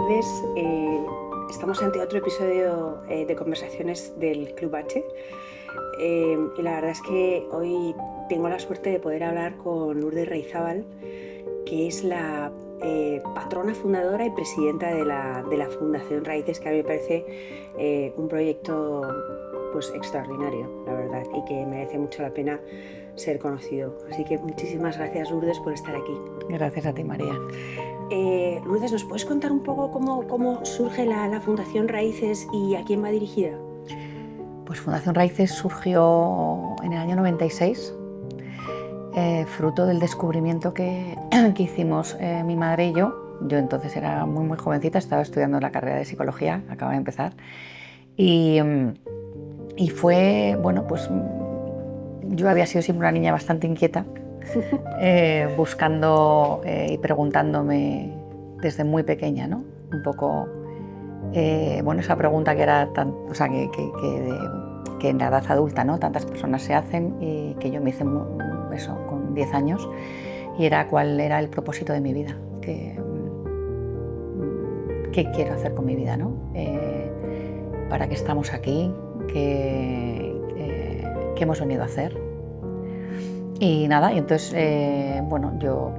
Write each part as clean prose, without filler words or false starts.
Lourdes. Estamos ante otro episodio de conversaciones del Club H. Y la verdad es que hoy tengo la suerte de poder hablar con Lourdes Reizábal, que es la patrona fundadora y presidenta de la Fundación Raíces, que a mí me parece un proyecto pues extraordinario, la verdad, y que merece mucho la pena ser conocido. Así que muchísimas gracias, Lourdes, por estar aquí. Gracias a ti, María. Lourdes, ¿nos puedes contar un poco cómo surge la Fundación Raíces y a quién va dirigida? Pues Fundación Raíces surgió en el año 96, fruto del descubrimiento que hicimos mi madre y yo. Yo entonces era muy jovencita, estaba estudiando la carrera de psicología, acababa de empezar. Y fue, bueno, pues yo había sido siempre una niña bastante inquieta, buscando y preguntándome desde muy pequeña, ¿no? Un poco, bueno, esa pregunta que era tan, o sea, que en la edad adulta, ¿no? Tantas personas se hacen, y que yo me hice eso con 10 años, y era cuál era el propósito de mi vida, qué quiero hacer con mi vida, ¿no? ¿Para qué estamos aquí? ¿Qué hemos venido a hacer? Y nada, y entonces, bueno, yo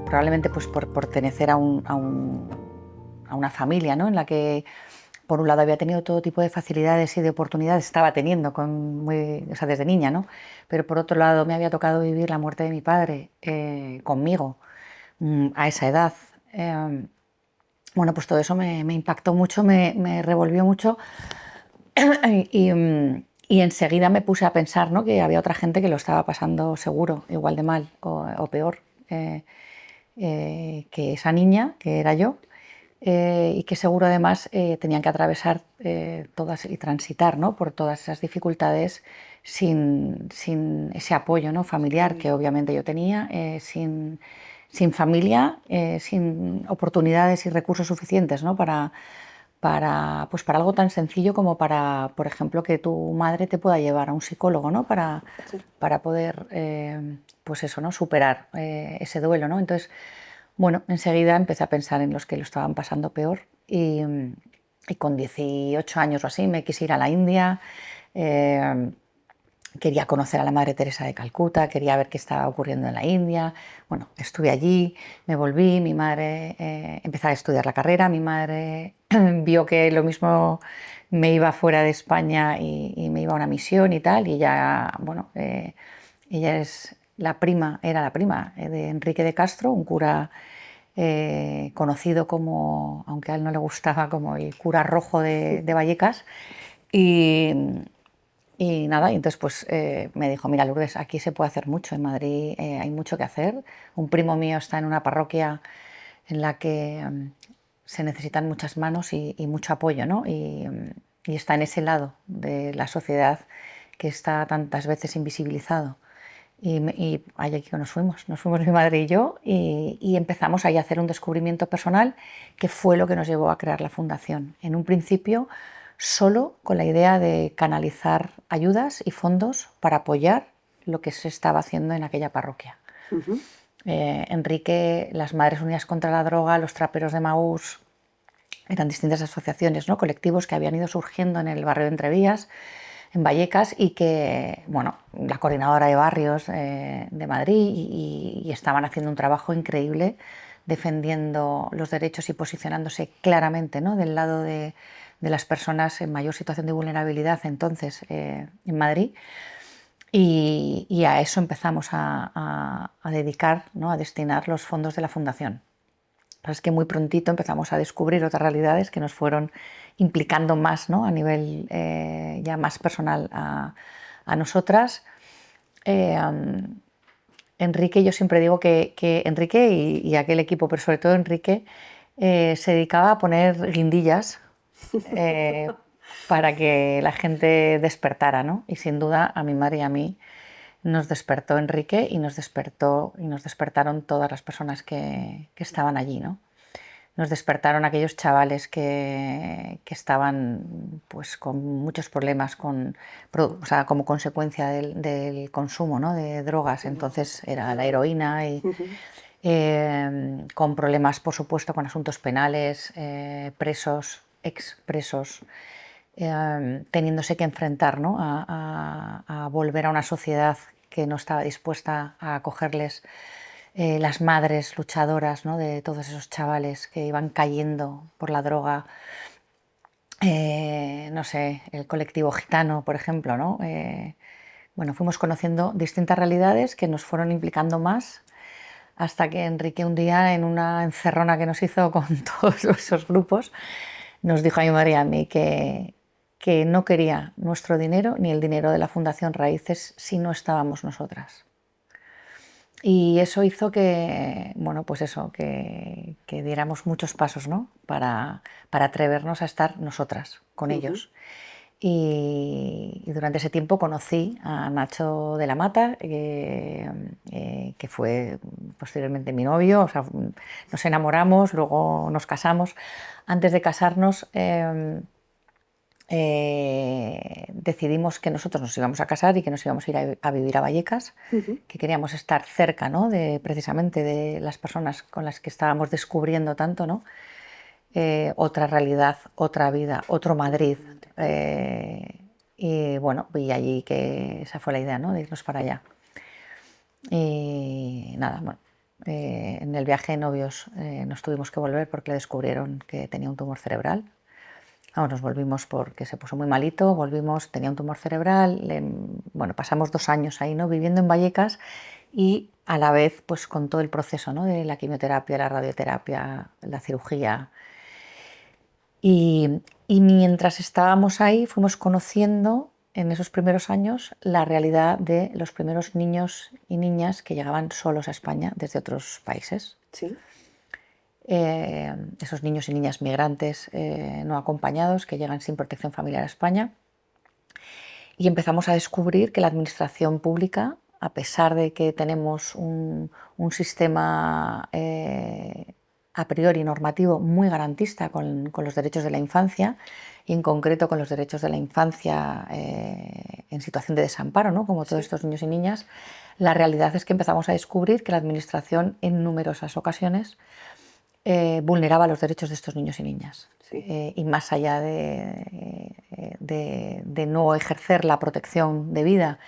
probablemente pues por pertenecer a una familia, ¿no? En la que por un lado había tenido todo tipo de facilidades y de oportunidades, estaba teniendo o sea, desde niña, ¿no? Pero por otro lado me había tocado vivir la muerte de mi padre conmigo a esa edad. Bueno, pues todo eso me impactó mucho, me revolvió mucho. Y enseguida me puse a pensar, ¿no? Que había otra gente que lo estaba pasando seguro, igual de mal o peor que esa niña, que era yo, y que seguro además tenían que atravesar todas y transitar, ¿no? Por todas esas dificultades sin ese apoyo, ¿no? Familiar que obviamente yo tenía, sin familia, sin oportunidades y recursos suficientes, ¿no? Pues para algo tan sencillo como para, por ejemplo, que tu madre te pueda llevar a un psicólogo, ¿no? Para poder, pues eso, ¿no? Superar ese duelo, ¿no? Entonces, bueno, enseguida empecé a pensar en los que lo estaban pasando peor, y con 18 años o así me quise ir a la India. Quería conocer a la Madre Teresa de Calcuta, quería ver qué estaba ocurriendo en la India. Bueno, estuve allí, me volví, mi madre empezó a estudiar la carrera, mi madre vio que lo mismo me iba fuera de España y me iba a una misión y tal, y ella, bueno, ella era la prima de Enrique de Castro, un cura conocido como, aunque a él no le gustaba, como el cura rojo de Vallecas. Y, y nada, y entonces pues me dijo, mira Lourdes, aquí se puede hacer mucho, en Madrid hay mucho que hacer. Un primo mío está en una parroquia en la que se necesitan muchas manos y mucho apoyo, ¿no? Y está en ese lado de la sociedad que está tantas veces invisibilizado. Y allí que nos fuimos mi madre y yo, y empezamos ahí a hacer un descubrimiento personal que fue lo que nos llevó a crear la fundación. En un principio solo con la idea de canalizar ayudas y fondos para apoyar lo que se estaba haciendo en aquella parroquia. Enrique, las Madres Unidas contra la Droga, los Traperos de Maús, eran distintas asociaciones, ¿no? Colectivos que habían ido surgiendo en el barrio de Entrevías, en Vallecas, y que, bueno, la coordinadora de barrios de Madrid, y estaban haciendo un trabajo increíble defendiendo los derechos y posicionándose claramente, ¿no? Del lado de las personas en mayor situación de vulnerabilidad entonces en Madrid. Y a eso empezamos a dedicar, ¿no? A destinar los fondos de la fundación. Pero es que muy prontito empezamos a descubrir otras realidades que nos fueron implicando más, ¿no? A nivel ya más personal a nosotras. Enrique, yo siempre digo que Enrique y aquel equipo, pero sobre todo Enrique, se dedicaba a poner guindillas eh, para que la gente despertara, ¿no? Y sin duda a mi madre y a mí nos despertó Enrique, y nos despertaron todas las personas que estaban allí, ¿no? Nos despertaron aquellos chavales que estaban pues con muchos problemas o sea, como consecuencia del consumo, ¿no? De drogas. Entonces era la heroína con problemas, por supuesto, con asuntos penales, presos, expresos, teniéndose que enfrentar, ¿no?, a volver a una sociedad que no estaba dispuesta a acogerles, las madres luchadoras, ¿no?, de todos esos chavales que iban cayendo por la droga, no sé, el colectivo gitano, por ejemplo, ¿no? Bueno, fuimos conociendo distintas realidades que nos fueron implicando más hasta que Enrique un día, en una encerrona que nos hizo con todos esos grupos, nos dijo a mi madre y a mí que no quería nuestro dinero ni el dinero de la Fundación Raíces si no estábamos nosotras. Y eso hizo que, bueno, pues eso, que diéramos muchos pasos, ¿no?, para atrevernos a estar nosotras con ellos. Y durante ese tiempo conocí a Nacho de la Mata, que fue posteriormente mi novio. O sea, nos enamoramos, luego nos casamos. Antes de casarnos, decidimos que nosotros nos íbamos a casar y que nos íbamos a ir a vivir a Vallecas, que queríamos estar cerca, ¿no?, precisamente de las personas con las que estábamos descubriendo tanto, ¿no?, otra realidad, otra vida, otro Madrid. Y bueno, vi allí que esa fue la idea, ¿no?, de irnos para allá. Y nada, bueno, en el viaje de novios nos tuvimos que volver porque le descubrieron que tenía un tumor cerebral. Vamos, nos volvimos porque se puso muy malito, volvimos, tenía un tumor cerebral. Bueno, pasamos 2 años ahí, ¿no?, viviendo en Vallecas, y a la vez pues con todo el proceso, ¿no?, de la quimioterapia, la radioterapia, la cirugía. Y mientras estábamos ahí fuimos conociendo en esos primeros años la realidad de los primeros niños y niñas que llegaban solos a España desde otros países. Sí. Esos niños y niñas migrantes no acompañados que llegan sin protección familiar a España. Y empezamos a descubrir que la administración pública, a pesar de que tenemos un sistema a priori normativo muy garantista con los derechos de la infancia, y en concreto con los derechos de la infancia en situación de desamparo, ¿no?, como todos estos niños y niñas, la realidad es que empezamos a descubrir que la administración en numerosas ocasiones vulneraba los derechos de estos niños y niñas. Y más allá de no ejercer la protección debida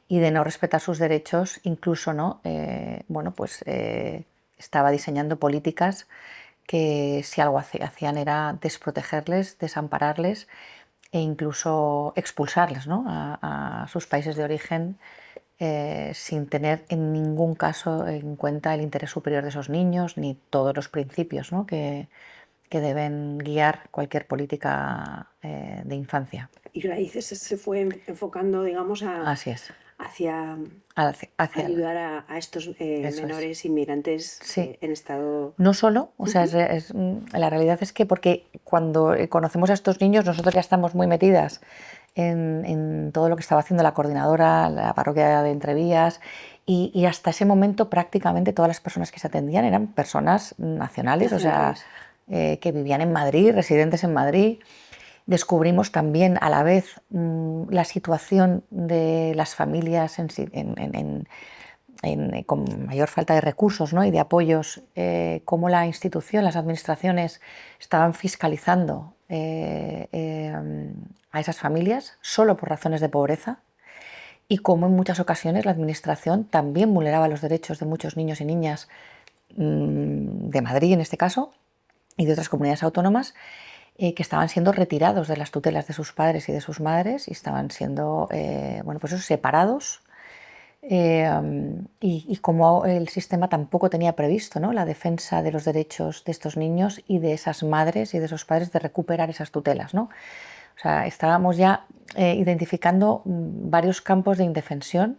y de no respetar sus derechos, incluso, ¿no?, bueno, pues estaba diseñando políticas que, si algo hacían, era desprotegerles, desampararles e incluso expulsarles, ¿no?, a sus países de origen, sin tener en ningún caso en cuenta el interés superior de esos niños ni todos los principios, ¿no?, que deben guiar cualquier política de infancia. Y Raíces se fue enfocando, digamos, Así es. hacia Hacia ayudar a estos menores inmigrantes Sí. en estado... No solo, o sea, la realidad es que, porque cuando conocemos a estos niños, nosotros ya estamos muy metidas en todo lo que estaba haciendo la coordinadora, la parroquia de Entrevías, y hasta ese momento prácticamente todas las personas que se atendían eran personas nacionales, o sea, que vivían en Madrid, residentes en Madrid. Descubrimos también a la vez la situación de las familias con mayor falta de recursos, ¿no?, y de apoyos, cómo la institución, las administraciones estaban fiscalizando a esas familias solo por razones de pobreza, y cómo en muchas ocasiones la administración también vulneraba los derechos de muchos niños y niñas de Madrid, en este caso, y de otras comunidades autónomas, que estaban siendo retirados de las tutelas de sus padres y de sus madres y estaban siendo bueno, pues separados. Y como el sistema tampoco tenía previsto, ¿no?, la defensa de los derechos de estos niños y de esas madres y de esos padres de recuperar esas tutelas, ¿no? O sea, estábamos ya identificando varios campos de indefensión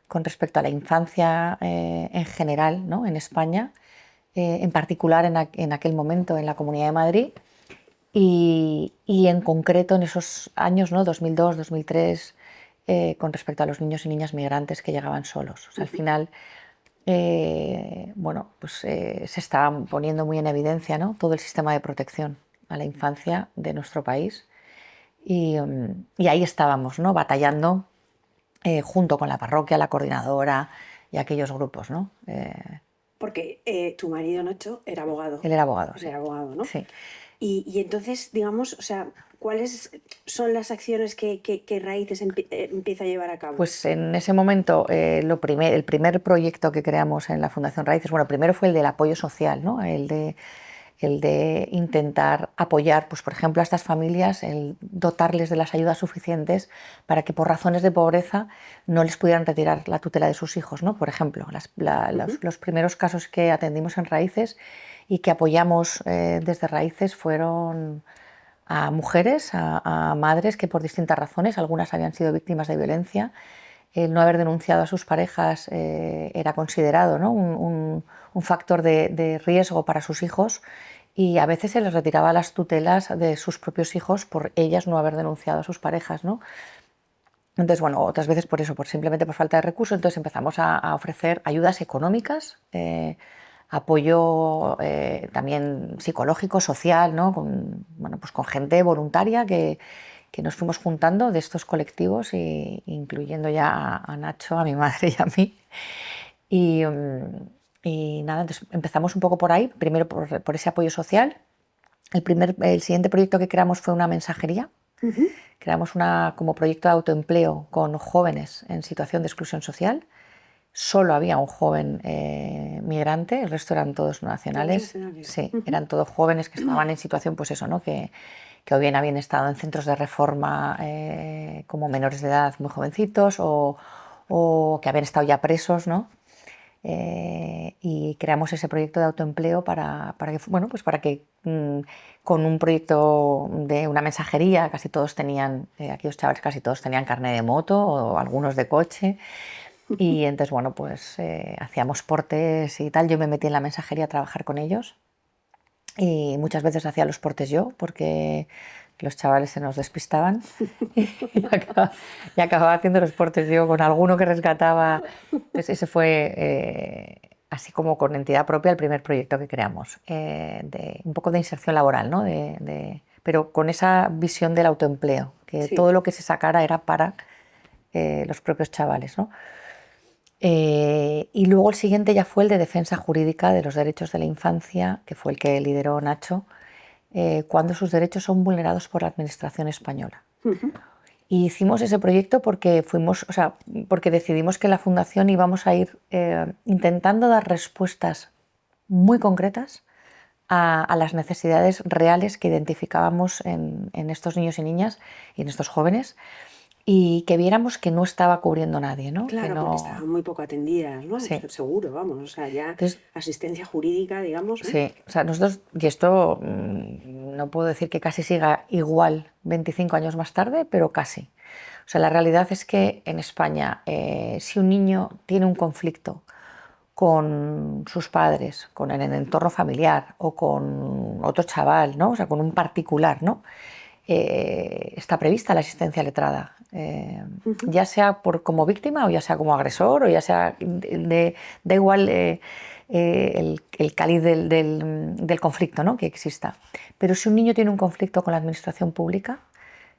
con respecto a la infancia en general, ¿no?, en España, en particular en aquel momento en la Comunidad de Madrid, y en concreto en esos años, ¿no?, 2002, 2003, con respecto a los niños y niñas migrantes que llegaban solos. O sea, al final, bueno, pues se estaba poniendo muy en evidencia, ¿no?, todo el sistema de protección a la infancia de nuestro país, y ahí estábamos, ¿no?, batallando junto con la parroquia, la coordinadora y aquellos grupos, ¿no? Porque tu marido Nacho era abogado. Él era abogado, Él sí. era abogado, ¿no? Sí. Y entonces, digamos, o sea, ¿cuáles son las acciones que Raíces empieza a llevar a cabo? Pues en ese momento el primer proyecto que creamos en la Fundación Raíces, bueno, primero fue el del apoyo social, ¿no? El de intentar apoyar, pues, por ejemplo, a estas familias, el dotarles de las ayudas suficientes para que por razones de pobreza no les pudieran retirar la tutela de sus hijos, ¿no? Por ejemplo, Ujú. los primeros casos que atendimos en Raíces y que apoyamos desde Raíces fueron a mujeres, a madres que por distintas razones, algunas habían sido víctimas de violencia, el no haber denunciado a sus parejas era considerado, ¿no? Un factor de riesgo para sus hijos, y a veces se les retiraba las tutelas de sus propios hijos por ellas no haber denunciado a sus parejas, ¿no? Entonces, bueno, otras veces por eso, simplemente por falta de recursos, entonces empezamos a ofrecer ayudas económicas, apoyo también psicológico, social, ¿no? Bueno, pues con gente voluntaria que nos fuimos juntando de estos colectivos, incluyendo ya a Nacho, a mi madre y a mí. Y, y nada, entonces empezamos un poco por ahí, primero por ese apoyo social. El siguiente proyecto que creamos fue una mensajería. Ujú. Creamos como proyecto de autoempleo con jóvenes en situación de exclusión social. Solo había un joven migrante, el resto eran todos Todos nacionales. nacionales. Sí, Ujú. eran todos jóvenes que estaban en situación, pues eso, ¿no? Que o bien habían estado en centros de reforma como menores de edad muy jovencitos, o que habían estado ya presos, ¿no? Y creamos ese proyecto de autoempleo para que, bueno, pues para que con un proyecto de una mensajería, casi todos tenían, aquellos chavales casi todos tenían carnet de moto o algunos de coche, y entonces, bueno, pues hacíamos portes y tal. Yo me metí en la mensajería a trabajar con ellos y muchas veces hacía los portes yo porque los chavales se nos despistaban y acababa haciendo los portes yo con alguno que rescataba. Entonces ese fue así como con entidad propia el primer proyecto que creamos, de un poco de inserción laboral, ¿no? Pero con esa visión del autoempleo, que Sí. todo lo que se sacara era para los propios chavales, ¿no? Y luego el siguiente ya fue el de defensa jurídica de los derechos de la infancia, que fue el que lideró Nacho, cuando sus derechos son vulnerados por la Administración española. Ujú. Y hicimos ese proyecto porque o sea, porque decidimos que la Fundación íbamos a ir intentando dar respuestas muy concretas a las necesidades reales que identificábamos en estos niños y niñas y en estos jóvenes, y que viéramos que no estaba cubriendo nadie, ¿no? Que Claro, porque no. estaban muy poco atendidas, ¿no? Sí. Seguro, vamos, o sea, ya Entonces, asistencia jurídica, digamos, ¿no? sí, o sea, nosotros, y esto no puedo decir que casi siga igual 25 años más tarde, pero casi. O sea, la realidad es que en España, si un niño tiene un conflicto con sus padres, con el entorno familiar o con otro chaval, ¿no? O sea, con un particular, ¿no? Está prevista la asistencia letrada, Ujú. ya sea como víctima o ya sea como agresor, o ya sea da igual el cáliz del conflicto, ¿no? Que exista. Pero si un niño tiene un conflicto con la administración pública,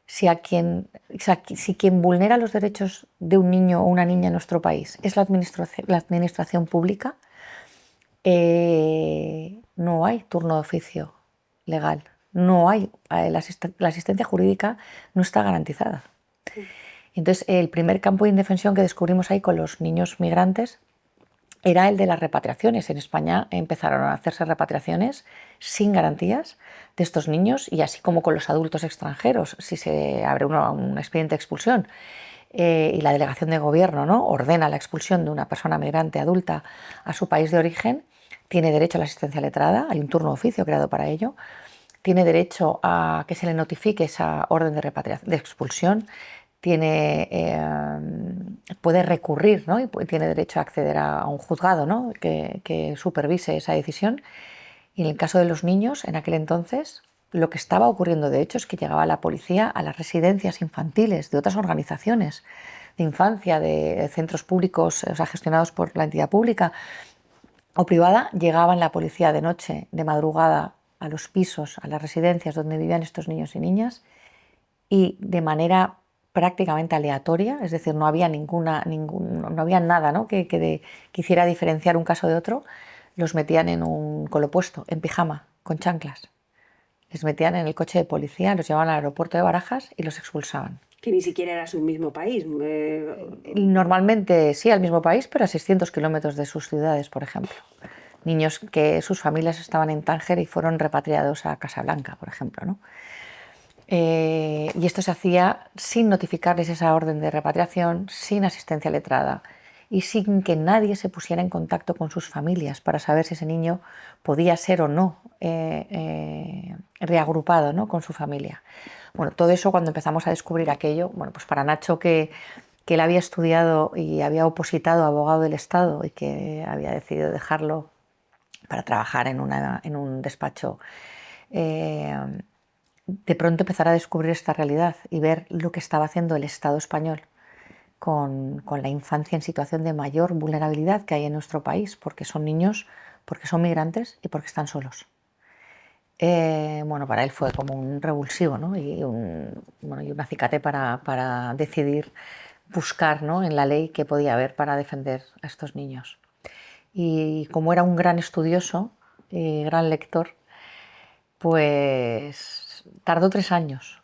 si quien vulnera los derechos de un niño o una niña en nuestro país es la administración pública, no hay turno de oficio legal, no hay, la asistencia jurídica no está garantizada. Entonces, el primer campo de indefensión que descubrimos ahí con los niños migrantes era el de las repatriaciones. En España empezaron a hacerse repatriaciones sin garantías de estos niños, y así como con los adultos extranjeros, si se abre un expediente de expulsión y la delegación de gobierno, ¿no?, ordena la expulsión de una persona migrante adulta a su país de origen, tiene derecho a la asistencia letrada, hay un turno de oficio creado para ello, tiene derecho a que se le notifique esa orden de expulsión, puede recurrir, ¿no?, y tiene derecho a acceder a un juzgado, ¿no?, que supervise esa decisión. Y en el caso de los niños, en aquel entonces, lo que estaba ocurriendo de hecho es que llegaba la policía a las residencias infantiles de otras organizaciones de infancia, de centros públicos, o sea, gestionados por la entidad pública o privada. Llegaban la policía de noche, de madrugada, a los pisos, a las residencias donde vivían estos niños y niñas, y de manera prácticamente aleatoria, es decir, no había no había nada, ¿no?, que hiciera diferenciar un caso de otro. los metían en un colopuesto, en pijama, con chanclas. Les metían en el coche de policía, los llevaban al aeropuerto de Barajas y los expulsaban. Que ni siquiera era su mismo país. Normalmente sí al mismo país, pero a 600 kilómetros de sus ciudades, por ejemplo. Niños que sus familias estaban en Tánger y fueron repatriados a Casablanca, por ejemplo, ¿no? Y esto se hacía sin notificarles esa orden de repatriación, sin asistencia letrada y sin que nadie se pusiera en contacto con sus familias para saber si ese niño podía ser o no reagrupado, ¿no?, con su familia. Bueno, todo eso, cuando empezamos a descubrir aquello, bueno, pues para Nacho, que él había estudiado y había opositado a abogado del Estado y que había decidido dejarlo para trabajar en un despacho, de pronto empezar a descubrir esta realidad y ver lo que estaba haciendo el Estado español con la infancia en situación de mayor vulnerabilidad que hay en nuestro país, porque son niños, porque son migrantes y porque están solos. Bueno, para él fue como un revulsivo, ¿no? y un acicate para decidir buscar, ¿no?, en la ley qué podía haber para defender a estos niños. Y como era un gran estudioso y gran lector, pues tardó 3 años.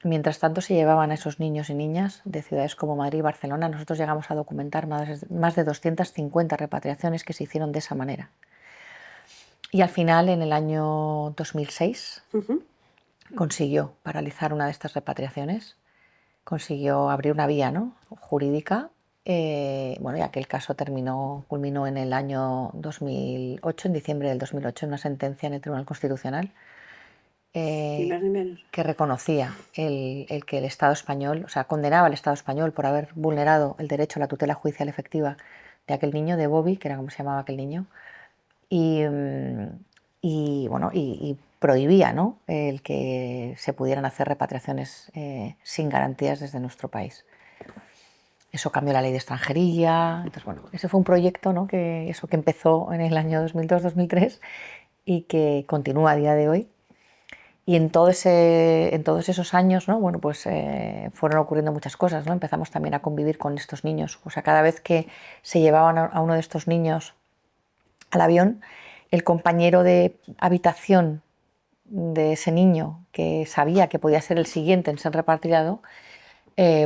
Mientras tanto se llevaban a esos niños y niñas de ciudades como Madrid y Barcelona. Nosotros llegamos a documentar más de 250 repatriaciones que se hicieron de esa manera. Y al final, en el año 2006, consiguió paralizar una de estas repatriaciones, consiguió abrir una vía, ¿no?, jurídica. Bueno, y aquel caso culminó en el año 2008, en diciembre del 2008, en una sentencia en el Tribunal Constitucional Ni más ni menos. que reconocía el que el Estado español, o sea, condenaba al Estado español por haber vulnerado el derecho a la tutela judicial efectiva de aquel niño, de Bobby, que era como se llamaba aquel niño, y prohibía, ¿no?, el que se pudieran hacer repatriaciones sin garantías desde nuestro país. Eso cambió la ley de extranjería. Entonces, bueno, ese fue un proyecto, ¿no?, que empezó en el año 2002-2003 y que continúa a día de hoy. Y en todos esos años, ¿no?, bueno, pues fueron ocurriendo muchas cosas, ¿no? Empezamos también a convivir con estos niños. O sea, cada vez que se llevaban a uno de estos niños al avión, el compañero de habitación de ese niño, que sabía que podía ser el siguiente en ser repatriado,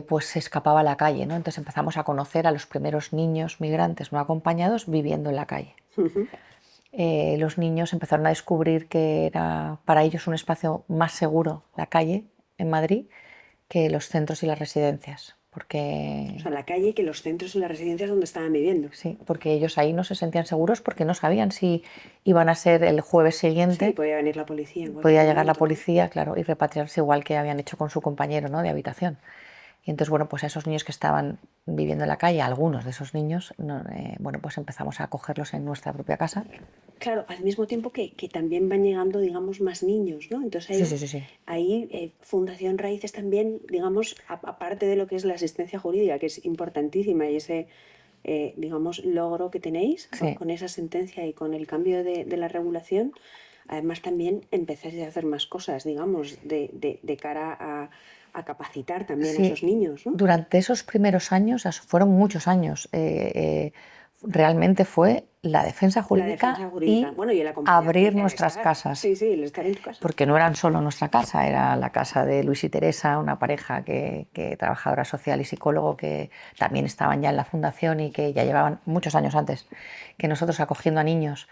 pues se escapaba a la calle, ¿no? Entonces empezamos a conocer a los primeros niños migrantes no acompañados viviendo en la calle. Los niños empezaron a descubrir que era para ellos un espacio más seguro la calle en Madrid que los centros y las residencias. O sea, la calle, que los centros y las residencias donde estaban viviendo. Sí, porque ellos ahí no se sentían seguros porque no sabían si iban a ser el jueves siguiente. Sí, podía venir la policía. Podía llegar la policía, claro, y repatriarse igual que habían hecho con su compañero, ¿no?, de habitación. Y entonces, bueno, pues a esos niños que estaban viviendo en la calle, algunos de esos niños, bueno, pues empezamos a acogerlos en nuestra propia casa. Claro, al mismo tiempo que también van llegando, digamos, más niños, ¿no? Entonces Sí. ahí Fundación Raíces también, digamos, aparte de lo que es la asistencia jurídica, que es importantísima, y ese, digamos, logro que tenéis, ¿no?, Sí. con esa sentencia y con el cambio de la regulación, además también empezáis a hacer más cosas, digamos, de cara a capacitar también a esos niños, ¿no? Durante esos primeros años, fueron muchos años, realmente fue la defensa jurídica, y bueno, y el acompañamiento, abrir nuestras casas. Sí, el estar en tu casa. Porque no eran solo nuestra casa, era la casa de Luis y Teresa, una pareja que trabajadora social y psicólogo, que también estaban ya en la fundación y que ya llevaban muchos años antes que nosotros acogiendo a niños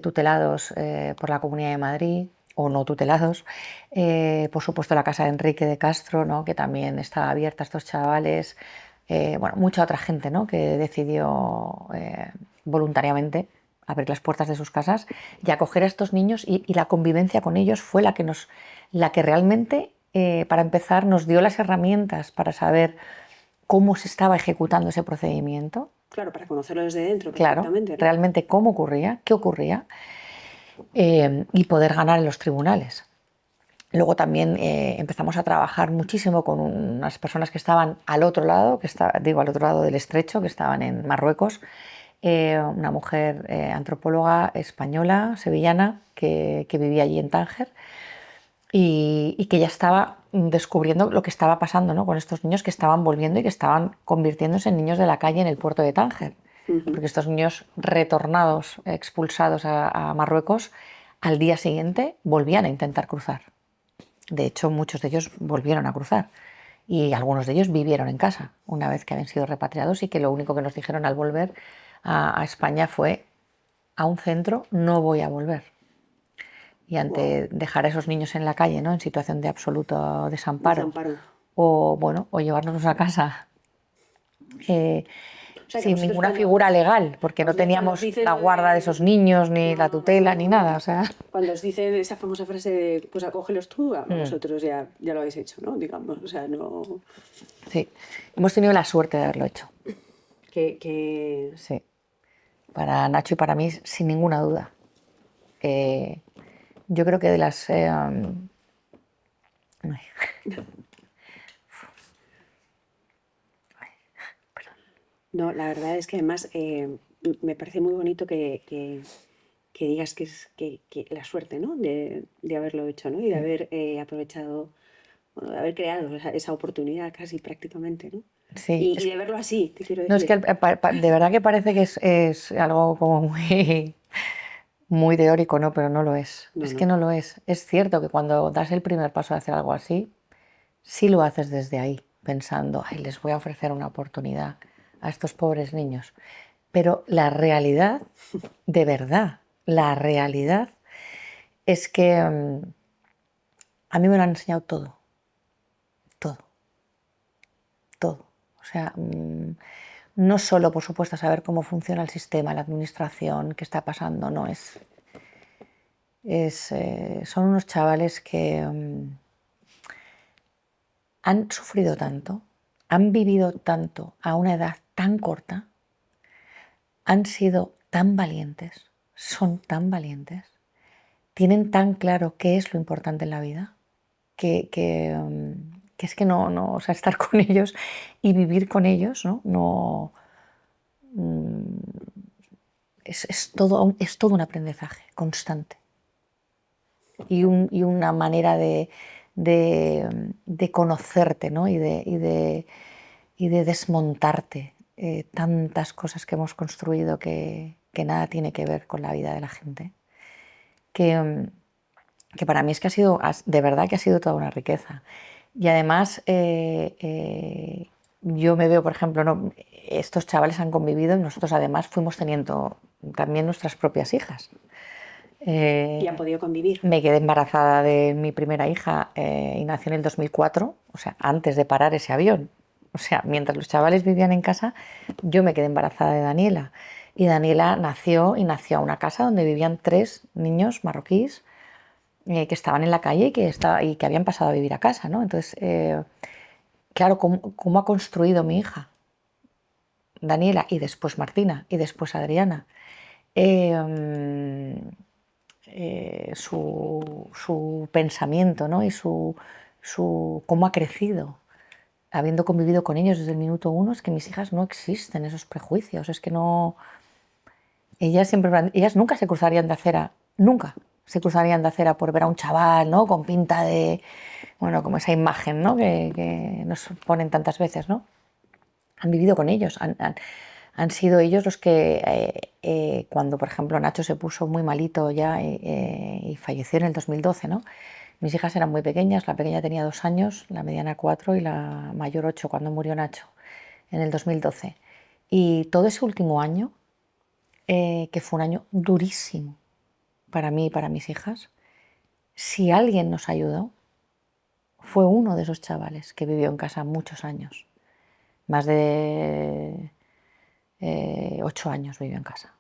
tutelados por la Comunidad de Madrid o no tutelados. Por supuesto la casa de Enrique de Castro, ¿no?, que también estaba abierta a estos chavales. Bueno, mucha otra gente, ¿no?, que decidió voluntariamente abrir las puertas de sus casas y acoger a estos niños, y la convivencia con ellos fue la que realmente, para empezar, nos dio las herramientas para saber cómo se estaba ejecutando ese procedimiento. Claro, para conocerlo desde dentro, claro, perfectamente, ¿no?, realmente cómo ocurría, qué ocurría, y poder ganar en los tribunales. Luego también empezamos a trabajar muchísimo con unas personas que estaban al otro lado, al otro lado del estrecho, que estaban en Marruecos. Una mujer antropóloga española, sevillana, que vivía allí en Tánger y que ya estaba descubriendo lo que estaba pasando, ¿no?, con estos niños que estaban volviendo y que estaban convirtiéndose en niños de la calle en el puerto de Tánger. Ujú. porque estos niños retornados, expulsados a Marruecos, al día siguiente volvían a intentar cruzar. De hecho, muchos de ellos volvieron a cruzar y algunos de ellos vivieron en casa una vez que habían sido repatriados y que lo único que nos dijeron al volver a España fue: a un centro no voy a volver. Y Wow. ante dejar a esos niños en la calle, ¿no?, en situación de absoluto desamparo, Desamparo. o bueno, o llevárnoslos a casa eh, O sea que sin vosotros ninguna figura legal, porque no cuando os teníamos dicen la lo de... guarda de esos niños, ni la tutela, ni Ah, nada. O sea, cuando os dicen esa famosa frase de, pues acógelos tú, a mm, vosotros ya lo habéis hecho, ¿no? Digamos, o sea, no... sí, hemos tenido la suerte de haberlo hecho. Que... Sí, para Nacho y para mí, sin ninguna duda. Eh, yo creo que de las... No, la verdad es que además me parece muy bonito que digas que es que la suerte, ¿no? De haberlo hecho, ¿no? Y de haber aprovechado, bueno, de haber creado esa oportunidad casi prácticamente, ¿no? sí, Y de verlo así, te quiero no, es que decir. de verdad que parece que es algo como muy, muy teórico, ¿no? Pero no lo es. No, Es que no. no lo es. Es cierto que cuando das el primer paso de hacer algo así, sí lo haces desde ahí, pensando: ay, les voy a ofrecer una oportunidad a estos pobres niños. Pero la realidad, de verdad, la realidad es que a mí me lo han enseñado todo, todo, todo. O sea, no solo, por supuesto, saber cómo funciona el sistema, la administración, qué está pasando, no, son unos chavales que han sufrido tanto, han vivido tanto a una edad tan corta, han sido tan valientes, son tan valientes, tienen tan claro qué es lo importante en la vida, que es que no, o sea, estar con ellos y vivir con ellos, ¿no? No es todo un aprendizaje constante y una manera de conocerte, ¿no? Y de desmontarte tantas cosas que hemos construido que nada tiene que ver con la vida de la gente. Que, que para mí es que de verdad que ha sido toda una riqueza. Y además, yo me veo, por ejemplo, ¿no?, estos chavales han convivido y nosotros además fuimos teniendo también nuestras propias hijas. Y han podido convivir. Me quedé embarazada de mi primera hija y nació en el 2004, o sea, antes de parar ese avión. O sea, mientras los chavales vivían en casa, yo me quedé embarazada de Daniela. Y Daniela nació a una casa donde vivían 3 niños marroquíes que estaban en la calle y que habían pasado a vivir a casa, ¿no? Entonces, claro, ¿cómo ha construido mi hija Daniela y después Martina y después Adriana eh, su pensamiento, ¿no? Y cómo ha crecido habiendo convivido con ellos desde el minuto uno? Es que mis hijas no existen esos prejuicios, es que no, ellas nunca se cruzarían de acera, nunca se cruzarían de acera por ver a un chaval, ¿no?, con pinta de, bueno, como esa imagen, ¿no?, que nos ponen tantas veces, ¿no? Han vivido con ellos, han sido ellos los que, cuando por ejemplo Nacho se puso muy malito ya y falleció en el 2012, ¿no? Mis hijas eran muy pequeñas, la pequeña tenía 2 años, la mediana 4 y la mayor 8 cuando murió Nacho en el 2012. Y todo ese último año, que fue un año durísimo para mí y para mis hijas, si alguien nos ayudó, fue uno de esos chavales que vivió en casa muchos años, más de 8 años vivió en casa.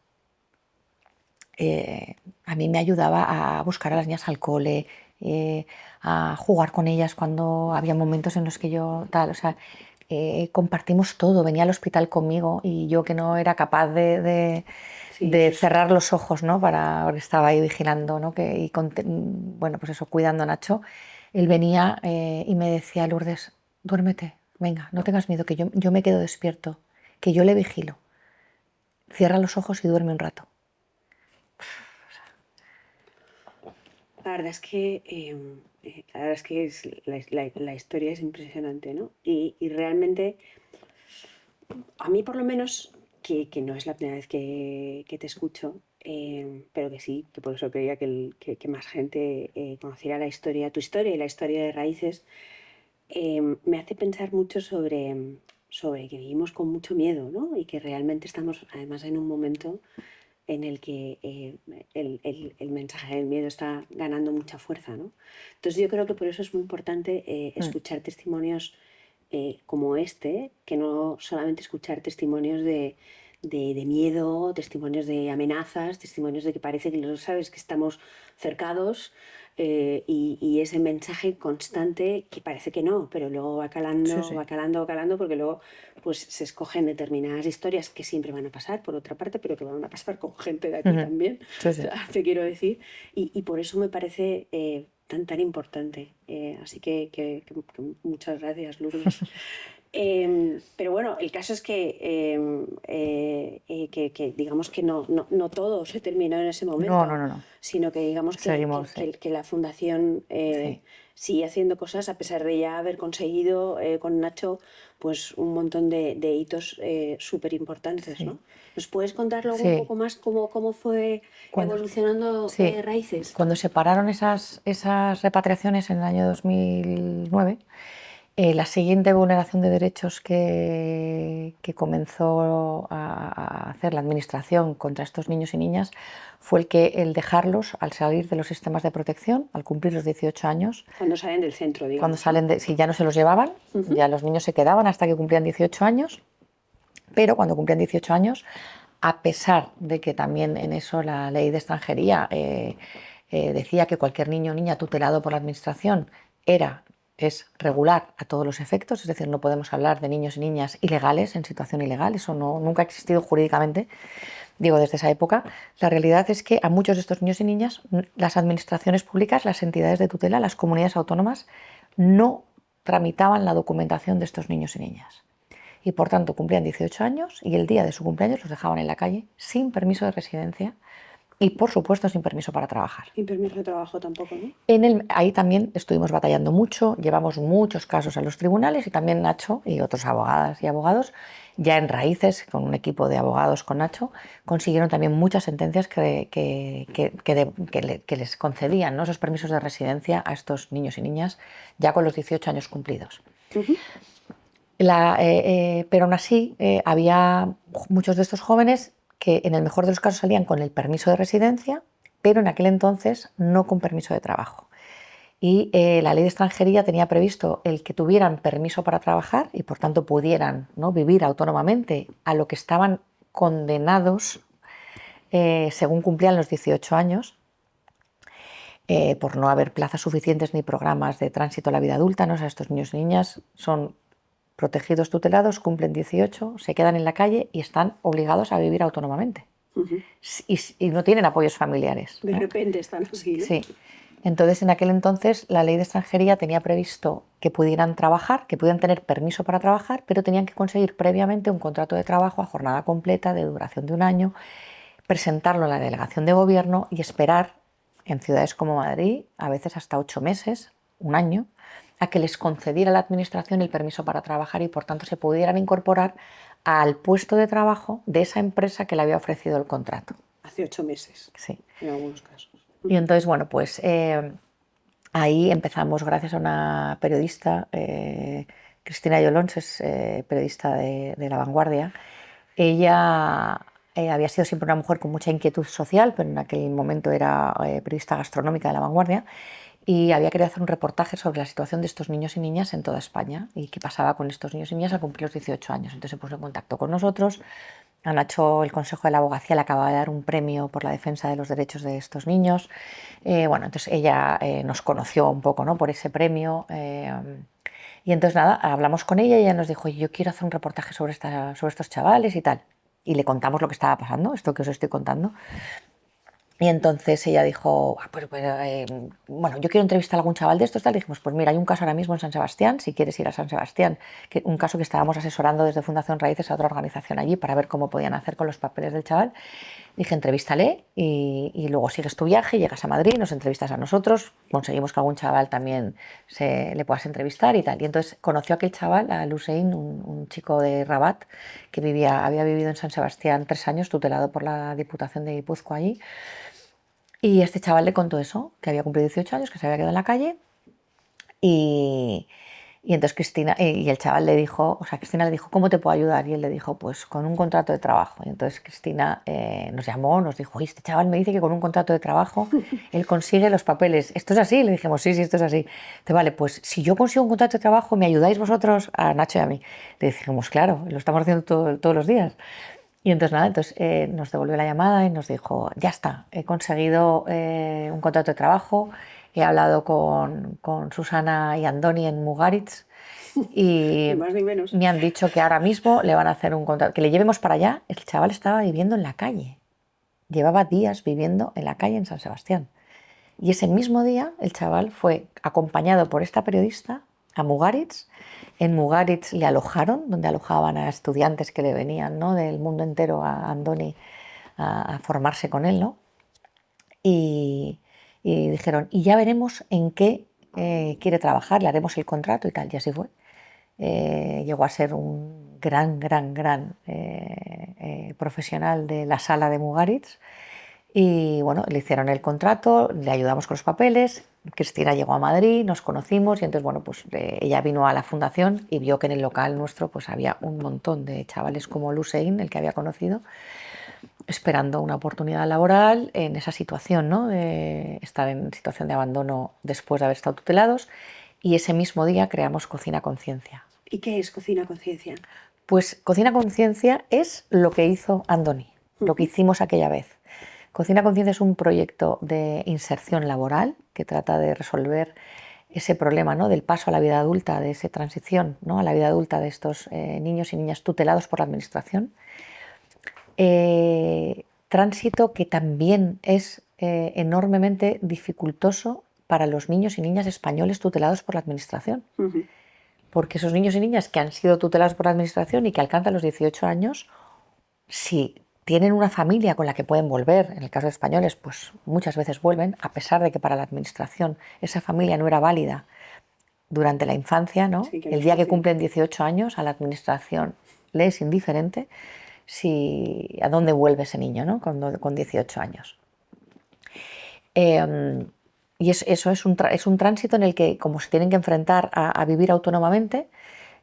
A mí me ayudaba a buscar a las niñas al cole, a jugar con ellas cuando había momentos en los que yo tal, o sea, compartimos todo, venía al hospital conmigo y yo que no era capaz Sí, de eso es... cerrar los ojos, ¿no? Porque estaba ahí vigilando, ¿no? Bueno, pues eso, cuidando a Nacho, él venía y me decía: Lourdes, duérmete, venga, no tengas miedo, que yo me quedo despierto, que yo le vigilo, cierra los ojos y duerme un rato. La verdad es que, la verdad es que la historia es impresionante, ¿no? Y realmente, a mí por lo menos, que no es la primera vez que te escucho, pero que sí, que por eso quería que más gente conociera la historia, tu historia y la historia de Raíces. Me hace pensar mucho sobre que vivimos con mucho miedo, ¿no? Y que realmente estamos además en un momento en el que el mensaje del miedo está ganando mucha fuerza, ¿no? Entonces yo creo que por eso es muy importante Mm. escuchar testimonios como este, que no solamente escuchar testimonios de miedo, testimonios de amenazas, testimonios de que parece que no sabes que estamos cercados, y ese mensaje constante que parece que no, pero luego va Sí, calando, sí. va calando, va calando, porque luego pues se escogen determinadas historias que siempre van a pasar, por otra parte, pero que van a pasar con gente de aquí Ujú. también, Sí, o sí. sea, te quiero decir, y por eso me parece tan importante. Así que muchas gracias, Lourdes. Pero bueno, el caso es que digamos que no todo se terminó en ese No, no, momento, no, no. sino que digamos Seguimos, sí. que la fundación Sí. sigue haciendo cosas a pesar de ya haber conseguido con Nacho pues un montón de hitos súper importantes, Sí. ¿no? ¿Nos puedes contar luego un Sí. poco más cómo fue Cuando, evolucionando sí. Raíces? Cuando se pararon esas repatriaciones en el año 2009, la siguiente vulneración de derechos que comenzó a hacer la administración contra estos niños y niñas fue el dejarlos al salir de los sistemas de protección, al cumplir los 18 años. Cuando salen del centro, Cuando digamos, ¿no? salen si ya no se los llevaban, Ujú. ya los niños se quedaban hasta que cumplían 18 años, pero cuando cumplían 18 años, a pesar de que también en eso la ley de extranjería decía que cualquier niño o niña tutelado por la administración es regular a todos los efectos, es decir, no podemos hablar de niños y niñas ilegales en situación ilegal, eso nunca ha existido jurídicamente, digo desde esa época. La realidad es que a muchos de estos niños y niñas, las administraciones públicas, las entidades de tutela, las comunidades autónomas, no tramitaban la documentación de estos niños y niñas. Y por tanto cumplían 18 años y el día de su cumpleaños los dejaban en la calle sin permiso de residencia y por supuesto sin permiso para trabajar. Sin permiso de trabajo tampoco, ¿no? Ahí también estuvimos batallando mucho, llevamos muchos casos a los tribunales y también Nacho y otros abogadas y abogados, ya en Raíces, con un equipo de abogados con Nacho, consiguieron también muchas sentencias que les concedían, ¿no?, esos permisos de residencia a estos niños y niñas ya con los 18 años cumplidos. Uh-huh. Pero aún así había muchos de estos jóvenes que en el mejor de los casos salían con el permiso de residencia, pero en aquel entonces no con permiso de trabajo. Y la ley de extranjería tenía previsto el que tuvieran permiso para trabajar y por tanto pudieran, ¿no?, vivir autónomamente a lo que estaban condenados según cumplían los 18 años, por no haber plazas suficientes ni programas de tránsito a la vida adulta, ¿no? O sea, estos niños y niñas son protegidos tutelados, cumplen 18, se quedan en la calle y están obligados a vivir autónomamente. Uh-huh. Y no tienen apoyos familiares. De repente están así, ¿no? Sí. Entonces, en aquel entonces, la ley de extranjería tenía previsto que pudieran trabajar, que pudieran tener permiso para trabajar, pero tenían que conseguir previamente un contrato de trabajo a jornada completa de duración de un año, presentarlo a la delegación de gobierno y esperar en ciudades como Madrid, a veces hasta 8 meses, un año, a que les concediera la administración el permiso para trabajar y por tanto se pudieran incorporar al puesto de trabajo de esa empresa que le había ofrecido el contrato. Hace 8 meses, Sí. en algunos casos. Y entonces, bueno, pues ahí empezamos gracias a una periodista, Cristina Yolons, es periodista de La Vanguardia. Ella había sido siempre una mujer con mucha inquietud social, pero en aquel momento era periodista gastronómica de La Vanguardia y había querido hacer un reportaje sobre la situación de estos niños y niñas en toda España y qué pasaba con estos niños y niñas al cumplir los 18 años. Entonces se puso en contacto con nosotros. A Nacho, el Consejo de la Abogacía le acababa de dar un premio por la defensa de los derechos de estos niños. Bueno, entonces ella nos conoció un poco, ¿no?, por ese premio. Y entonces nada, hablamos con ella y ella nos dijo: yo quiero hacer un reportaje sobre estos chavales y tal. Y le contamos lo que estaba pasando, esto que os estoy contando. Y entonces ella dijo: bueno, yo quiero entrevistar a algún chaval de estos, tal. Y dijimos: pues mira, hay un caso ahora mismo en San Sebastián, si quieres ir a San Sebastián, un caso que estábamos asesorando desde Fundación Raíces a otra organización allí para ver cómo podían hacer con los papeles del chaval. Dije, entrevístale y luego sigues tu viaje, llegas a Madrid, nos entrevistas a nosotros, conseguimos que algún chaval también le puedas entrevistar y tal. Y entonces conoció a aquel chaval, a Hussein, un chico de Rabat, que había vivido en San Sebastián 3 años, tutelado por la Diputación de Guipúzcoa allí. Y este chaval le contó eso, que había cumplido 18 años, que se había quedado en la calle. Y, y entonces Cristina, y el chaval le dijo, o sea, Cristina le dijo, ¿cómo te puedo ayudar? Y él le dijo, pues con un contrato de trabajo. Y entonces Cristina nos llamó, nos dijo, oye, este chaval me dice que con un contrato de trabajo él consigue los papeles. ¿Esto es así? Le dijimos, sí, sí, esto es así. Dice, vale, pues si yo consigo un contrato de trabajo, ¿me ayudáis vosotros a Nacho y a mí? Le dijimos, claro, lo estamos haciendo todos los días. Y entonces nada, nos devolvió la llamada y nos dijo, ya está, he conseguido un contrato de trabajo, he hablado con Susana y Andoni en Mugaritz y Ni más ni menos. me han dicho que ahora mismo le van a hacer un contrato, que le llevemos para allá. El chaval estaba viviendo en la calle, llevaba días viviendo en la calle en San Sebastián. Y ese mismo día el chaval fue acompañado por esta periodista a Mugaritz. En Mugaritz le alojaron, donde alojaban a estudiantes que le venían, ¿no?, del mundo entero a Andoni a formarse con él, ¿no? Y dijeron, y ya veremos en qué quiere trabajar, le haremos el contrato y tal. Y así fue. Llegó a ser un gran profesional de la sala de Mugaritz. Y bueno, le hicieron el contrato, le ayudamos con los papeles. Cristina llegó a Madrid, nos conocimos y entonces, bueno, pues ella vino a la fundación y vio que en el local nuestro pues había un montón de chavales como Hussein, el que había conocido, esperando una oportunidad laboral en esa situación, ¿no?, de estar en situación de abandono después de haber estado tutelados. Y ese mismo día creamos Cocina Conciencia. ¿Y qué es Cocina Conciencia? Pues Cocina Conciencia es lo que hizo Andoni, lo que hicimos aquella vez. Cocina Conciencia es un proyecto de inserción laboral que trata de resolver ese problema, ¿no?, del paso a la vida adulta, de esa transición, ¿no?, a la vida adulta de estos niños y niñas tutelados por la administración. Tránsito que también es enormemente dificultoso para los niños y niñas españoles tutelados por la administración. Porque esos niños y niñas que han sido tutelados por la administración y que alcanzan los 18 años, si tienen una familia con la que pueden volver, en el caso de españoles, pues muchas veces vuelven, a pesar de que para la administración esa familia no era válida durante la infancia, ¿no? Sí, el día que cumplen 18 años, a la administración le es indiferente a dónde vuelve ese niño, ¿no?, con 18 años. Y eso es un tránsito en el que, como se tienen que enfrentar a vivir autónomamente,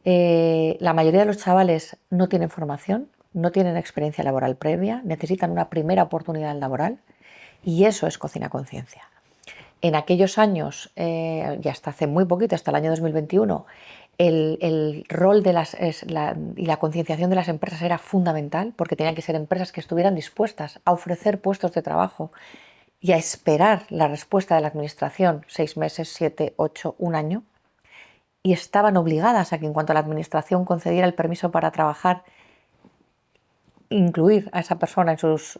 la mayoría de los chavales no tienen formación, no tienen experiencia laboral previa, necesitan una primera oportunidad laboral, y eso es Cocina Conciencia. En aquellos años, y hasta hace muy poquito, hasta el año 2021, el rol y la concienciación de las empresas era fundamental, porque tenían que ser empresas que estuvieran dispuestas a ofrecer puestos de trabajo y a esperar la respuesta de la administración 6 meses, 7, 8, un año, y estaban obligadas a que en cuanto la administración concediera el permiso para trabajar, incluir a esa persona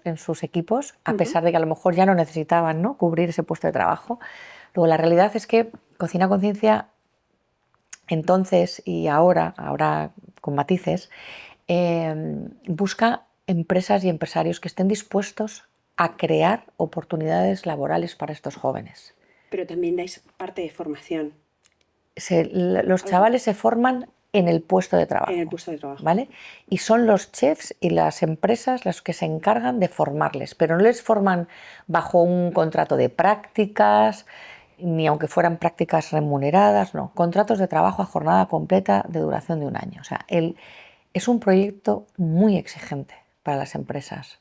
en sus equipos, a pesar de que a lo mejor ya no necesitaban, ¿no?, cubrir ese puesto de trabajo. Luego, la realidad es que Cocina Conciencia, entonces y ahora con matices, busca empresas y empresarios que estén dispuestos a crear oportunidades laborales para estos jóvenes. Pero también dais parte de formación. Los chavales se forman en el puesto de trabajo. En el puesto de trabajo. ¿Vale? Y son los chefs y las empresas las que se encargan de formarles, pero no les forman bajo un contrato de prácticas, ni aunque fueran prácticas remuneradas, no. Contratos de trabajo a jornada completa de duración de un año. O sea, es un proyecto muy exigente para las empresas,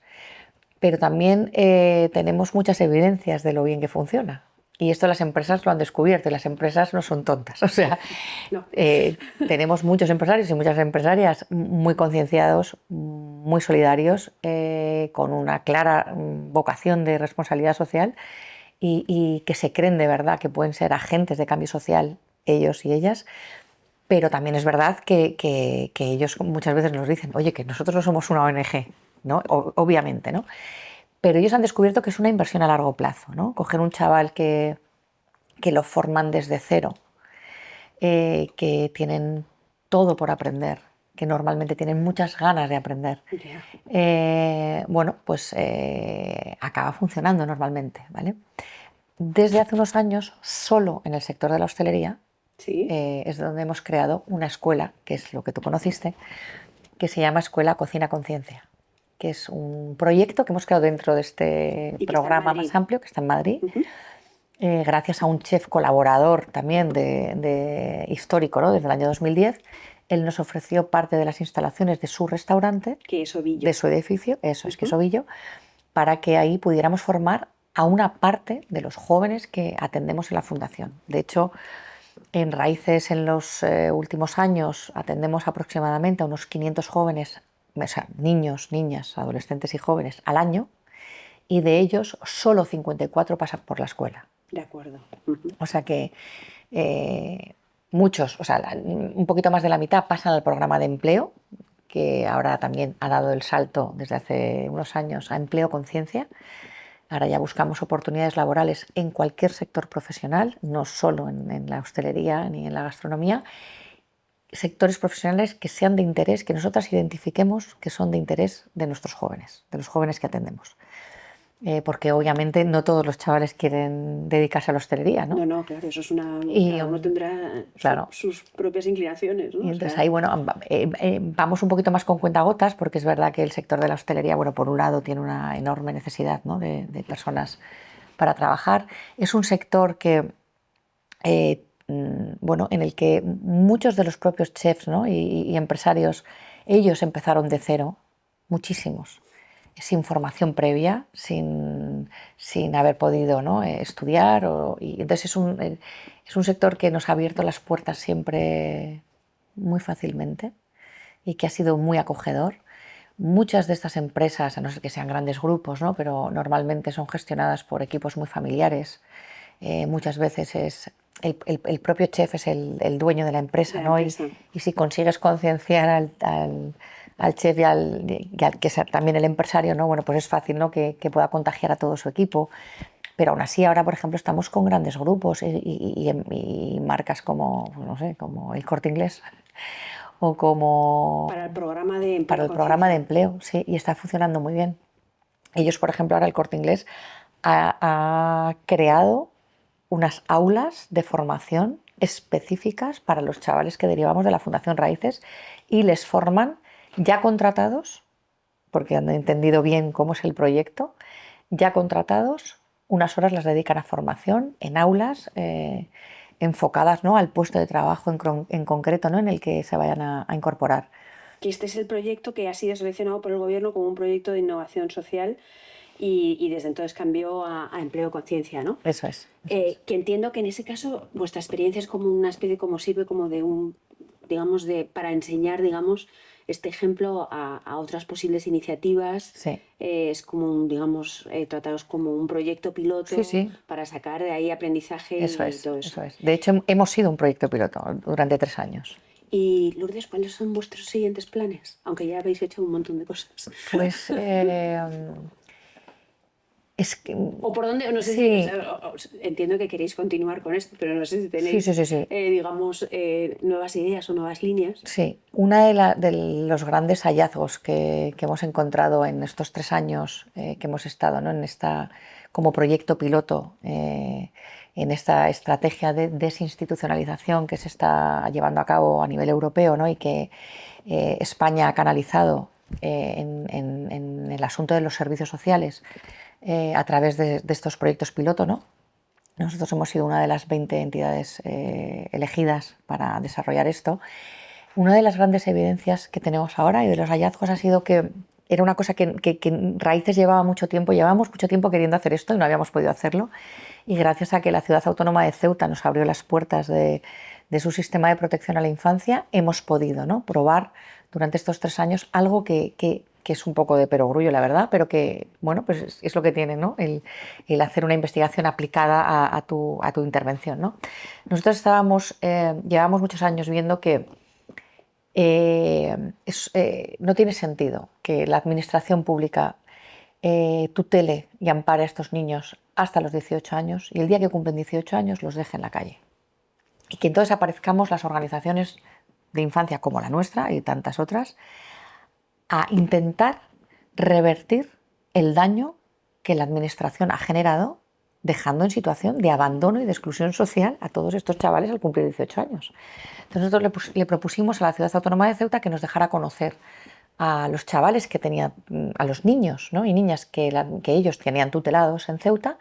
pero también tenemos muchas evidencias de lo bien que funciona. Y esto las empresas lo han descubierto, y las empresas no son tontas. O sea, no. Tenemos muchos empresarios y muchas empresarias muy concienciados, muy solidarios, con una clara vocación de responsabilidad social y que se creen de verdad que pueden ser agentes de cambio social ellos y ellas. Pero también es verdad que ellos muchas veces nos dicen, oye, que nosotros no somos una ONG, ¿no? Obviamente, ¿no? Pero ellos han descubierto que es una inversión a largo plazo, ¿no? Coger un chaval que lo forman desde cero, que tienen todo por aprender, que normalmente tienen muchas ganas de aprender, bueno, pues acaba funcionando normalmente, ¿vale? Desde hace unos años, solo en el sector de la hostelería, Sí. es donde hemos creado una escuela, que es lo que tú conociste, que se llama Escuela Cocina Conciencia, que es un proyecto que hemos creado dentro de este Y que está en programa Madrid. más amplio, que está en Madrid, Ujú. gracias a un chef colaborador también histórico, ¿no? Desde el año 2010. Él nos ofreció parte de las instalaciones de su restaurante, Que es Ovillo. de su edificio, eso es, que es Ujú. Ovillo, para que ahí pudiéramos formar a una parte de los jóvenes que atendemos en la fundación. De hecho, en Raíces en los últimos años atendemos aproximadamente a unos 500 jóvenes, o sea, niños, niñas, adolescentes y jóvenes al año, y de ellos solo 54 pasan por la escuela. De acuerdo. Ujú. O sea que muchos, o sea, un poquito más de la mitad pasan al programa de empleo, que ahora también ha dado el salto desde hace unos años a Empleo Conciencia. Ahora ya buscamos oportunidades laborales en cualquier sector profesional, no solo en la hostelería ni en la gastronomía, sectores profesionales que sean de interés, que nosotras identifiquemos que son de interés de nuestros jóvenes, de los jóvenes que atendemos. Porque obviamente no todos los chavales quieren dedicarse a la hostelería, ¿no? No, claro, eso es una. Y Cada uno tendrá claro, sus propias inclinaciones, ¿no? y O entonces sea, ahí, bueno, vamos un poquito más con cuentagotas, porque es verdad que el sector de la hostelería, bueno, por un lado tiene una enorme necesidad, ¿no? de personas para trabajar. Es un sector que, bueno, en el que muchos de los propios chefs, ¿no? y empresarios, ellos empezaron de cero, muchísimos, sin formación previa, sin haber podido, ¿no? estudiar. Y entonces es un sector que nos ha abierto las puertas siempre muy fácilmente y que ha sido muy acogedor. Muchas de estas empresas, a no ser que sean grandes grupos, ¿no? pero normalmente son gestionadas por equipos muy familiares. Muchas veces es el propio chef es el dueño de la de empresa, la ¿no? empresa. Y si consigues concienciar al chef y al que sea también el empresario, ¿no? Bueno, pues es fácil, ¿no? que pueda contagiar a todo su equipo. Pero aún así ahora, por ejemplo, estamos con grandes grupos y marcas como, no sé, como el Corte Inglés o Para el como programa de para Empleo el programa de Conciencia. empleo, sí, y está funcionando muy bien. Ellos, por ejemplo, ahora el Corte Inglés ha creado unas aulas de formación específicas para los chavales que derivamos de la Fundación Raíces y les forman ya contratados, porque han entendido bien cómo es el proyecto, ya contratados, unas horas las dedican a formación en aulas enfocadas, ¿no? al puesto de trabajo en concreto, ¿no? en el que se vayan a incorporar. Que este es el proyecto que ha sido seleccionado por el gobierno como un proyecto de innovación social y desde entonces cambió a Empleo Conciencia, ¿no? Eso es. Eso es. Que entiendo que en ese caso vuestra experiencia es como una especie, como sirve como de un, digamos, para enseñar, digamos, este ejemplo a otras posibles iniciativas. Sí. Es como un, digamos, trataros como un proyecto Sí, piloto sí, para sacar de ahí aprendizaje eso y es, todo eso. eso es. De hecho, hemos sido un proyecto piloto durante 3 años. Y Lourdes, ¿cuáles son vuestros siguientes planes? Aunque ya habéis hecho un montón de cosas. Pues es que O por dónde, no sé si, o sí, sea, entiendo que queréis continuar con esto, pero no sé si sí, tenéis, sí, sí, sí. digamos, nuevas ideas o nuevas líneas. Sí, uno de los grandes hallazgos que hemos encontrado en estos 3 años que hemos estado, ¿no? en esta, como proyecto piloto, en esta estrategia de desinstitucionalización que se está llevando a cabo a nivel europeo, ¿no? y que España ha canalizado en el asunto de los servicios sociales a través de estos proyectos piloto, ¿no? Nosotros hemos sido una de las 20 entidades elegidas para desarrollar esto. Una de las grandes evidencias que tenemos ahora y de los hallazgos ha sido que era una cosa que Raíces llevábamos mucho tiempo queriendo hacer esto y no habíamos podido hacerlo. Y gracias a que la ciudad autónoma de Ceuta nos abrió las puertas de su sistema de protección a la infancia, hemos podido, ¿no? probar durante estos 3 años algo que es un poco de perogrullo, la verdad, pero que, bueno, pues es lo que tiene, ¿no? el hacer una investigación aplicada a tu intervención, ¿no? Nosotros llevábamos muchos años viendo que no tiene sentido que la administración pública tutele y ampare a estos niños hasta los 18 años y el día que cumplen 18 años los deje en la calle. Y que entonces aparezcamos las organizaciones de infancia como la nuestra y tantas otras, a intentar revertir el daño que la administración ha generado, dejando en situación de abandono y de exclusión social a todos estos chavales al cumplir 18 años. Entonces nosotros le propusimos a la Ciudad Autónoma de Ceuta que nos dejara conocer a los chavales que tenían, a los niños, ¿no?, y niñas que ellos tenían tutelados en Ceuta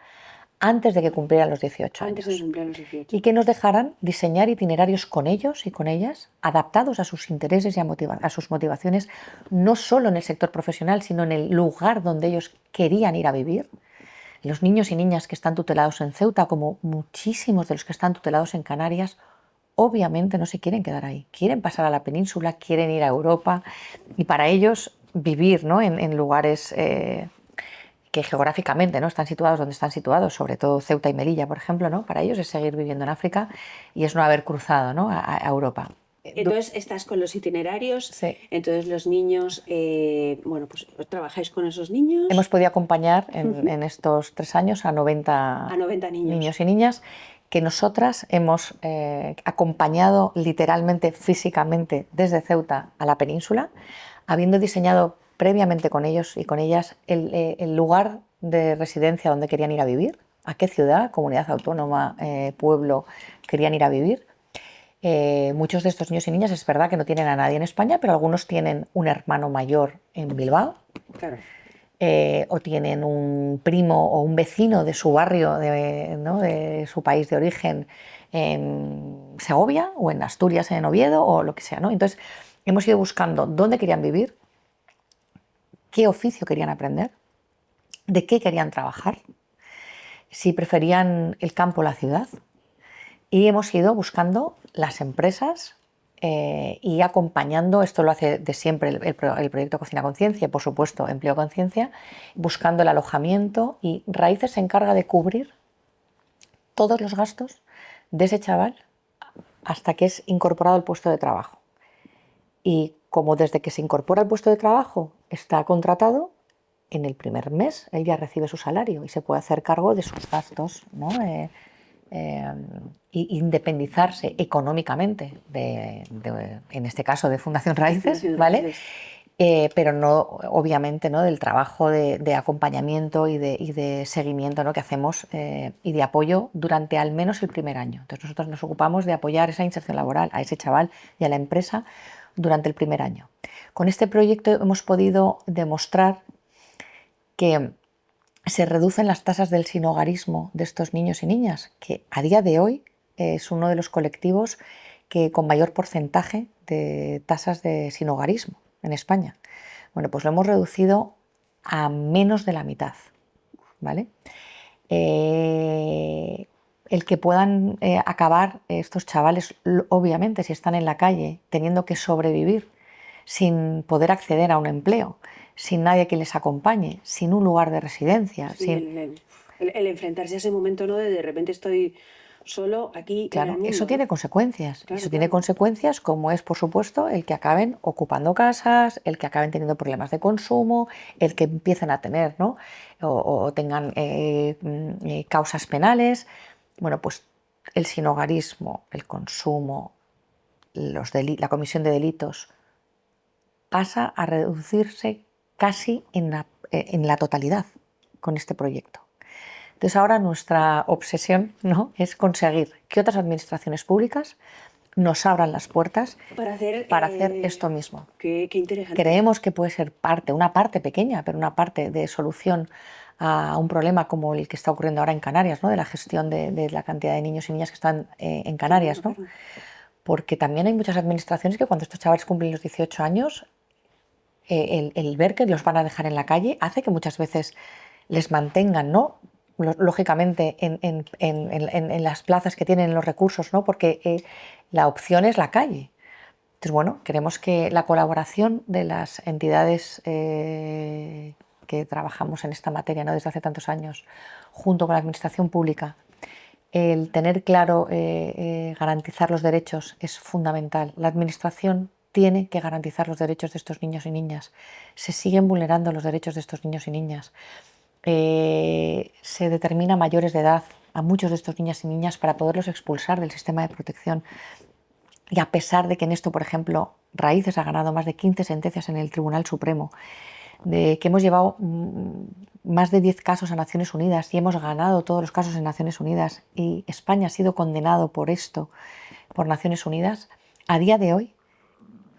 antes de que cumplieran los 18 Antes años. de cumplir los 18. Y que nos dejaran diseñar itinerarios con ellos y con ellas, adaptados a sus intereses y a sus motivaciones, no solo en el sector profesional, sino en el lugar donde ellos querían ir a vivir. Los niños y niñas que están tutelados en Ceuta, como muchísimos de los que están tutelados en Canarias, obviamente no se quieren quedar ahí, quieren pasar a la península, quieren ir a Europa, y para ellos vivir, ¿no?, en lugares que geográficamente, ¿no?, están situados donde están situados, sobre todo Ceuta y Melilla, por ejemplo, ¿no?, para ellos es seguir viviendo en África y es no haber cruzado, ¿no?, a Europa. Entonces estás con los itinerarios, Sí. Entonces los niños, bueno, pues trabajáis con esos niños. Hemos podido acompañar en estos 3 años a 90 niños y niñas que nosotras hemos acompañado literalmente, físicamente, desde Ceuta a la península, habiendo diseñado previamente con ellos y con ellas el lugar de residencia donde querían ir a vivir, a qué ciudad, comunidad autónoma, pueblo querían ir a vivir. Muchos de estos niños y niñas es verdad que no tienen a nadie en España, pero algunos tienen un hermano mayor en Bilbao. Claro. O tienen un primo o un vecino de su barrio, ¿no?, de su país de origen, en Segovia o en Asturias, en Oviedo o lo que sea, ¿no? Entonces hemos ido buscando dónde querían vivir, qué oficio querían aprender, de qué querían trabajar, si preferían el campo o la ciudad, y hemos ido buscando las empresas y acompañando, esto lo hace de siempre el proyecto Cocina Conciencia y por supuesto Empleo Conciencia, buscando el alojamiento, y Raíces se encarga de cubrir todos los gastos de ese chaval hasta que es incorporado al puesto de trabajo. Y como desde que se incorpora al puesto de trabajo está contratado, en el primer mes él ya recibe su salario y se puede hacer cargo de sus gastos, ¿no?, y independizarse económicamente en este caso de Fundación Raíces, ¿vale? Pero no, obviamente, ¿no?, del trabajo de acompañamiento y de seguimiento, ¿no?, que hacemos y de apoyo durante al menos el primer año. Entonces nosotros nos ocupamos de apoyar esa inserción laboral a ese chaval y a la empresa durante el primer año. Con este proyecto hemos podido demostrar que se reducen las tasas del sinhogarismo de estos niños y niñas, que a día de hoy es uno de los colectivos que con mayor porcentaje de tasas de sinhogarismo en España. Bueno, pues lo hemos reducido a menos de la mitad, ¿vale? El que puedan acabar estos chavales, obviamente, si están en la calle, teniendo que sobrevivir, sin poder acceder a un empleo, sin nadie que les acompañe, sin un lugar de residencia. Sí, sin... el enfrentarse a ese momento, ¿no?, de repente estoy solo aquí, claro, en el mundo, eso tiene consecuencias. Claro, eso tiene consecuencias, como es, por supuesto, el que acaben ocupando casas, el que acaben teniendo problemas de consumo, el que empiecen a tener, ¿no?, o tengan causas penales. Bueno, pues el sinhogarismo, el consumo, la comisión de delitos pasa a reducirse casi en la totalidad con este proyecto. Entonces ahora nuestra obsesión, ¿no?, es conseguir que otras administraciones públicas nos abran las puertas para hacer esto mismo. Qué interesante. Creemos que puede ser una parte pequeña, pero una parte de solución a un problema como el que está ocurriendo ahora en Canarias, ¿no?, de la gestión de la cantidad de niños y niñas que están en Canarias, ¿no? Porque también hay muchas administraciones que cuando estos chavales cumplen los 18 años, el ver que los van a dejar en la calle hace que muchas veces les mantengan, ¿no?, lógicamente en las plazas que tienen, los recursos, ¿no?, porque la opción es la calle. Entonces, bueno, queremos que la colaboración de las entidades que trabajamos en esta materia, ¿no?, desde hace tantos años, junto con la administración pública, el tener claro garantizar los derechos es fundamental. La administración tiene que garantizar los derechos de estos niños y niñas. Se siguen vulnerando los derechos de estos niños y niñas. Se determina mayores de edad a muchos de estos niños y niñas para poderlos expulsar del sistema de protección. Y a pesar de que en esto, por ejemplo, Raíces ha ganado más de 15 sentencias en el Tribunal Supremo, de que hemos llevado más de 10 casos a Naciones Unidas y hemos ganado todos los casos en Naciones Unidas y España ha sido condenado por esto por Naciones Unidas, a día de hoy,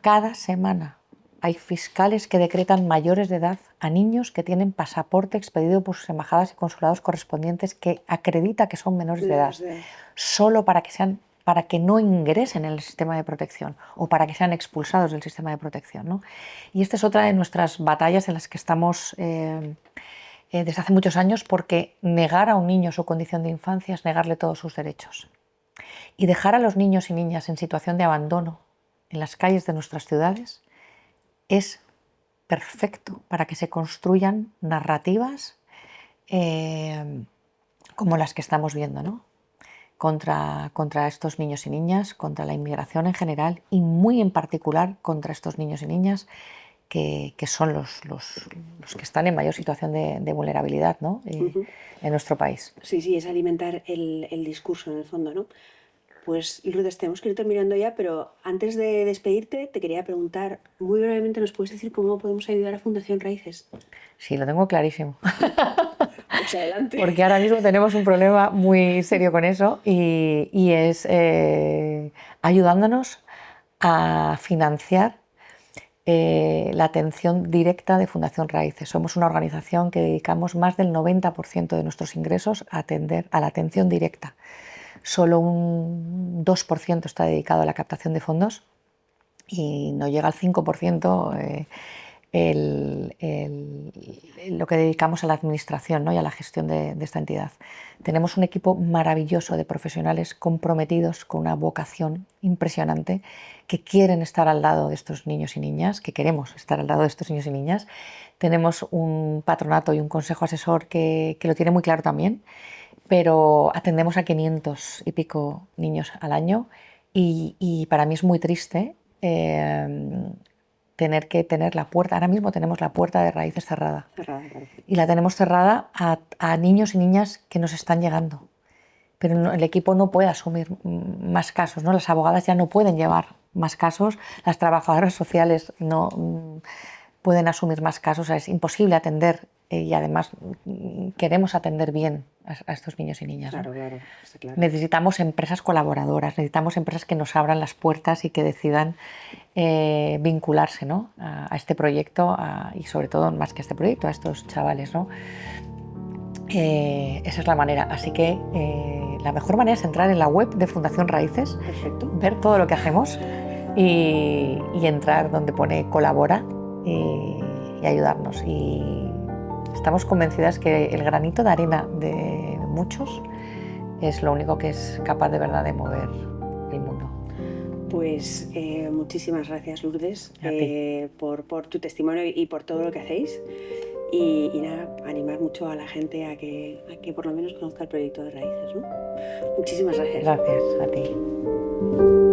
cada semana hay fiscales que decretan mayores de edad a niños que tienen pasaporte expedido por sus embajadas y consulados correspondientes que acredita que son menores de edad, solo para que no ingresen en el sistema de protección o para que sean expulsados del sistema de protección, ¿no? Y esta es otra de nuestras batallas en las que estamos desde hace muchos años, porque negar a un niño su condición de infancia es negarle todos sus derechos. Y dejar a los niños y niñas en situación de abandono en las calles de nuestras ciudades es perfecto para que se construyan narrativas como las que estamos viendo, ¿no? Contra estos niños y niñas, contra la inmigración en general y muy en particular contra estos niños y niñas que son los que están en mayor situación de vulnerabilidad, ¿no? En nuestro país. Sí, sí, es alimentar el discurso en el fondo, ¿no? Pues Lourdes, tenemos que ir terminando ya, pero antes de despedirte te quería preguntar, muy brevemente, ¿nos puedes decir cómo podemos ayudar a Fundación Raíces? Sí, lo tengo clarísimo. Pues adelante. Porque ahora mismo tenemos un problema muy serio con eso y es ayudándonos a financiar la atención directa de Fundación Raíces. Somos una organización que dedicamos más del 90% de nuestros ingresos a atender a la atención directa. Solo un 2% está dedicado a la captación de fondos y no llega al 5% lo que dedicamos a la administración, ¿no? Y a la gestión de esta entidad. Tenemos un equipo maravilloso de profesionales comprometidos con una vocación impresionante, que quieren estar al lado de estos niños y niñas, que queremos estar al lado de estos niños y niñas. Tenemos un patronato y un consejo asesor que lo tiene muy claro también, pero atendemos a 500 y pico niños al año y para mí es muy triste tener que tener la puerta. Ahora mismo tenemos la puerta de Raíces cerrada. Cerrada, claro. Y la tenemos cerrada a niños y niñas que nos están llegando. Pero no, el equipo no puede asumir más casos, ¿no? Las abogadas ya no pueden llevar más casos, las trabajadoras sociales no pueden asumir más casos, o sea, es imposible atender y además queremos atender bien a estos niños y niñas, ¿no? Claro, claro, está claro. Necesitamos empresas colaboradoras, necesitamos empresas que nos abran las puertas y que decidan vincularse, ¿no? a este proyecto y sobre todo, más que a este proyecto, a estos chavales, ¿no? Esa es la manera. Así que la mejor manera es entrar en la web de Fundación Raíces, Perfecto. ver todo lo que hacemos y entrar donde pone colabora y ayudarnos. Y estamos convencidas que el granito de arena de muchos es lo único que es capaz de verdad de mover el mundo. Pues muchísimas gracias, Lourdes, por tu testimonio y por todo lo que hacéis. Y nada, animar mucho a la gente a que por lo menos conozca el proyecto de Raíces, ¿no? Muchísimas gracias. Gracias a ti.